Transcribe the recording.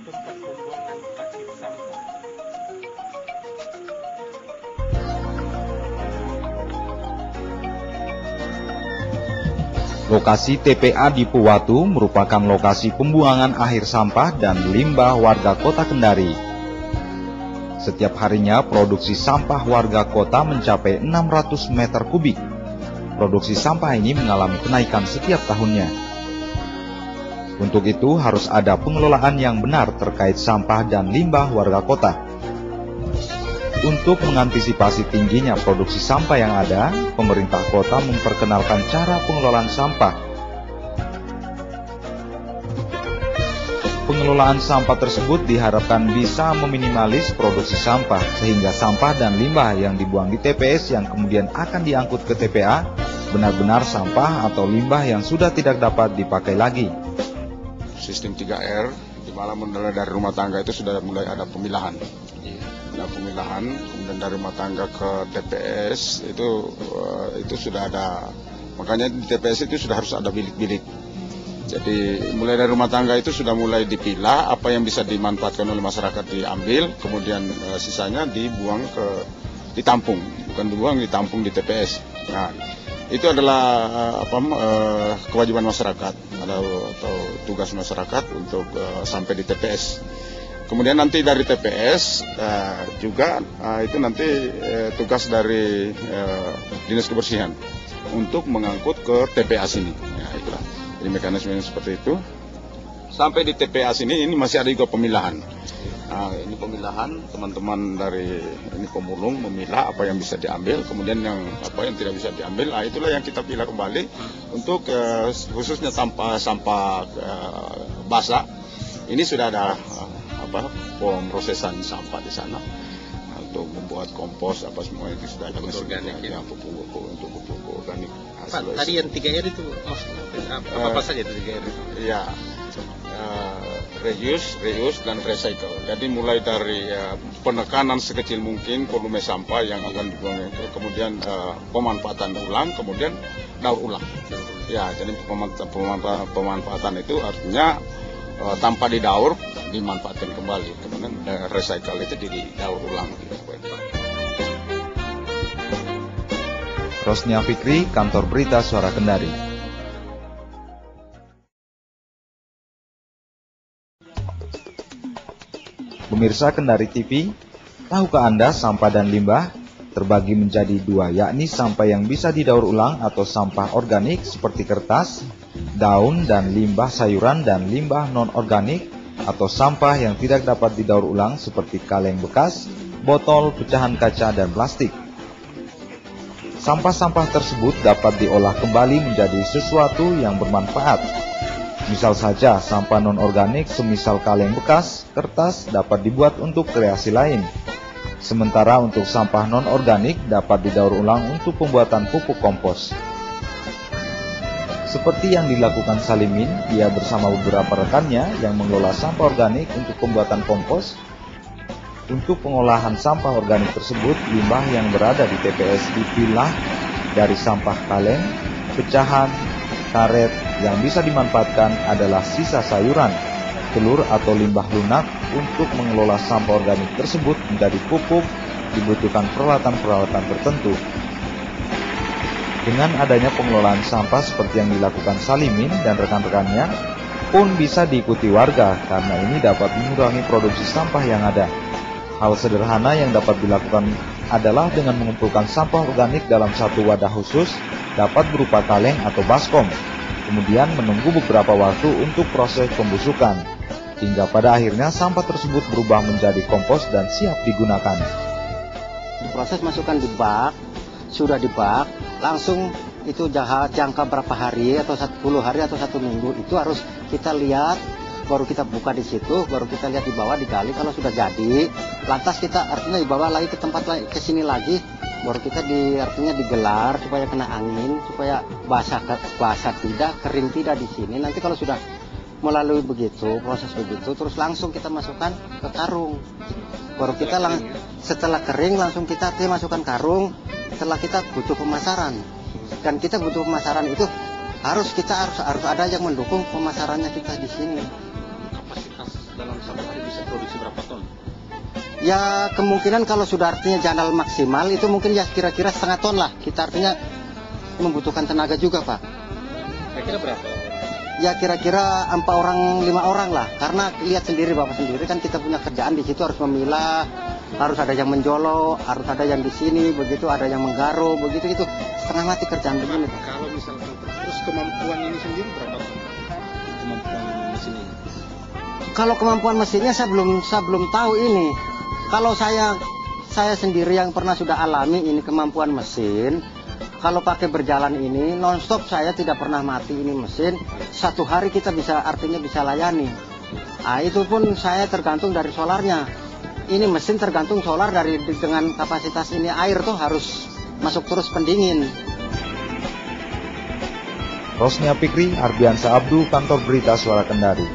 tempat pembuangan akhir sampah. Lokasi TPA di Puwatu merupakan lokasi pembuangan akhir sampah dan limbah warga kota Kendari. Setiap harinya produksi sampah warga kota mencapai 600 meter kubik. Produksi sampah ini mengalami kenaikan setiap tahunnya. Untuk itu harus ada pengelolaan yang benar terkait sampah dan limbah warga kota. Untuk mengantisipasi tingginya produksi sampah yang ada, pemerintah kota memperkenalkan cara pengelolaan sampah. Pengelolaan sampah tersebut diharapkan bisa meminimalis produksi sampah, sehingga sampah dan limbah yang dibuang di TPS yang kemudian akan diangkut ke TPA benar-benar sampah atau limbah yang sudah tidak dapat dipakai lagi. Sistem 3R, di mana mulai dari rumah tangga itu sudah mulai ada pemilahan. Kemudian dari rumah tangga ke TPS itu sudah ada, makanya di TPS itu sudah harus ada bilik-bilik. Jadi mulai dari rumah tangga itu sudah mulai dipilah, apa yang bisa dimanfaatkan oleh masyarakat diambil, kemudian sisanya ditampung, bukan dibuang, ditampung di TPS. Nah, itu adalah kewajiban masyarakat atau tugas masyarakat untuk sampai di TPS. Kemudian nanti dari TPS juga itu nanti tugas dari Dinas Kebersihan untuk mengangkut ke TPA sini. Ya, itulah. Jadi mekanismenya seperti itu. Sampai di TPA sini ini masih ada juga pemilahan. Nah, ini pemilahan, teman-teman dari ini pemulung memilah apa yang bisa diambil, kemudian yang tidak bisa diambil, nah itulah yang kita pilah kembali untuk khususnya sampah basah. Ini sudah ada pemrosesan sampah di sana untuk membuat kompos semua itu sudah ada mesin organik ya, pupuk organik. Pak, tadi yang 3R itu maksudnya apa saja itu 3R itu? Ya, reuse dan recycle. Jadi mulai dari penekanan sekecil mungkin volume sampah yang akan dibuang itu, kemudian pemanfaatan ulang, kemudian daur ulang. Ya, jadi pemanfaatan itu artinya tanpa didaur dimanfaatkan kembali, kemudian recycle itu didaur ulang. Rosnia Fikri, Kantor Berita Suara Kendari. Pemirsa Kendari TV, tahukah Anda sampah dan limbah terbagi menjadi dua, yakni sampah yang bisa didaur ulang atau sampah organik seperti kertas, daun, dan limbah sayuran, dan limbah non-organik atau sampah yang tidak dapat didaur ulang seperti kaleng bekas, botol, pecahan kaca, dan plastik. Sampah-sampah tersebut dapat diolah kembali menjadi sesuatu yang bermanfaat. Misal saja sampah non-organik semisal kaleng bekas, kertas dapat dibuat untuk kreasi lain. Sementara untuk sampah non-organik dapat didaur ulang untuk pembuatan pupuk kompos. Seperti yang dilakukan Salimin, ia bersama beberapa rekannya yang mengelola sampah organik untuk pembuatan kompos. Untuk pengolahan sampah organik tersebut, limbah yang berada di TPS dipilah dari sampah kaleng, pecahan, karet. Yang bisa dimanfaatkan adalah sisa sayuran, telur atau limbah lunak. Untuk mengelola sampah organik tersebut menjadi pupuk dibutuhkan peralatan-peralatan tertentu. Dengan adanya pengelolaan sampah seperti yang dilakukan Salimin dan rekan-rekannya pun bisa diikuti warga, karena ini dapat mengurangi produksi sampah yang ada. Hal sederhana yang dapat dilakukan adalah dengan mengumpulkan sampah organik dalam satu wadah khusus, dapat berupa kaleng atau baskom, kemudian menunggu beberapa waktu untuk proses pembusukan, hingga pada akhirnya sampah tersebut berubah menjadi kompos dan siap digunakan. Proses masukkan di bak, sudah di bak, langsung itu jangka berapa hari atau 10 hari atau 1 minggu itu harus kita lihat, baru kita buka di situ, baru kita lihat di bawah digali. Kalau sudah jadi, lantas kita artinya dibawa lagi ke tempat lain, ke sini lagi, baru kita artinya digelar supaya kena angin, supaya basah tidak, kering tidak di sini. Nanti kalau sudah melalui begitu, proses begitu, terus langsung kita masukkan ke karung. Baru kita setelah kering langsung kita masukkan karung. Setelah kita butuh pemasaran, dan kita butuh pemasaran itu harus ada yang mendukung pemasarannya kita di sini. Kapasitas dalam satu hari bisa produksi berapa ton? Ya kemungkinan kalau sudah artinya janal maksimal itu mungkin ya kira-kira setengah ton lah. Kita artinya membutuhkan tenaga juga Pak. Kira-kira berapa? Ya kira-kira 4 orang 5 orang lah. Karena lihat sendiri Bapak sendiri kan kita punya kerjaan di situ harus memilah, harus ada yang menjolo, harus ada yang di sini, begitu ada yang menggaruk, begitu itu setengah mati kerjaan begini Pak. Kalau misalnya terus kemampuan ini sendiri berapa ton? Kemampuan mesin ini? Kalau kemampuan mesinnya saya belum tahu ini. Kalau saya sendiri yang pernah sudah alami ini kemampuan mesin. Kalau pakai berjalan ini nonstop saya tidak pernah mati ini mesin. Satu hari kita bisa artinya bisa layani. Nah, itu pun saya tergantung dari solarnya. Ini mesin tergantung solar dengan kapasitas ini air tuh harus masuk terus pendingin. Rosnia Pikri, Arbiansa Abdu, Kantor Berita Suara Kendari.